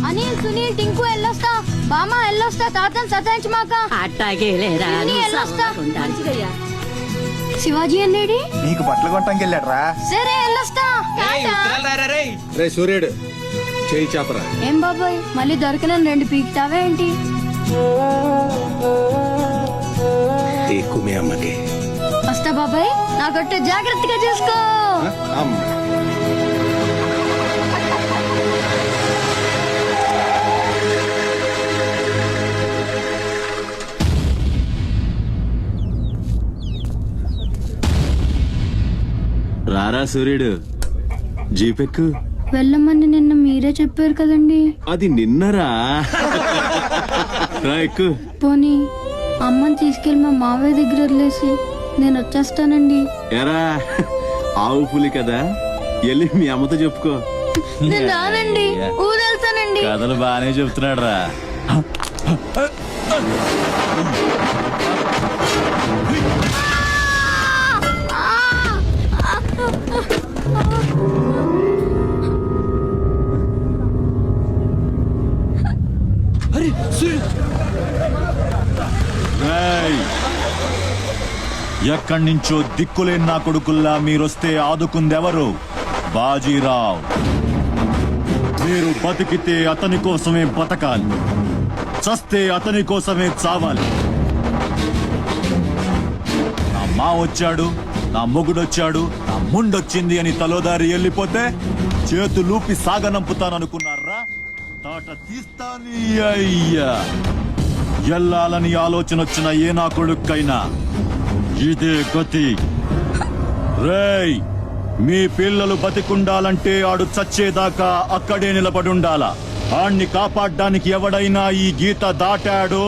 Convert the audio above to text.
అనిల్ సునీల్ టింకు ఎల్లొస్తా బామ్మ ఎల్లొస్తా తాతను సతాయించమాక అట్టాగే లేరా ఎల్లొస్తా శివాజీ అల్లేడి నీకు బట్టలు కొట్టడానికి వెళ్ళాడ్రా. సరే ఎల్లొస్తా రే సూర్యుడు చేయి చాపరా. ఏం బాబాయ్ మళ్ళీ దొరకనని 2 పీకుతావే ఏంటి? ఎక్కువ మీ అమ్మకి వస్తా బాబాయ్ నా కొట్టు జాగ్రత్తగా చూసుకో. అమ్మ రారా సూర్యుడు, జీపెక్కు. వెళ్ళమని నిన్న మీరే చెప్పారు కదండి. అది నిన్నరా. రా ఎక్కు. పోనీ అమ్మని తీసుకెళ్లి మా మావయ్య దగ్గర వదిలేసి నేను వచ్చేస్తానండి. ఎరా ఆవు పులి కదా, వెళ్ళి మీ అమ్మతో చెప్పుకో. నేను రానండి, ఊరెళ్తానండి. కథలు బానే చెప్తున్నాడు రా. ఎక్కడి నుంచో దిక్కులేని నా కొడుకుల్లా మీరొస్తే ఆదుకుందెవరు? బాజీరావ్. మీరు బతికితే అతని కోసమే బతకాలి, చస్తే అతని కోసమే చావాలి. నా మా వచ్చాడు, నా మొగుడొచ్చాడు, నా ముండొచ్చింది అని తలోదారి వెళ్ళిపోతే చేతులూపి సాగనంపుతాననుకున్నారా? తాట తీస్తాని అయ్యా. ఎల్లాలని ఆలోచన వచ్చిన ఏ నా కొడుక్కైనా ఇదే గతి. రేయ్, మీ పిల్లలు బతికుండాలంటే ఆడు చచ్చేదాకా అక్కడే నిలబడుండాలా. ఆణ్ణి కాపాడ్డానికి ఎవడైనా ఈ గీత దాటాడో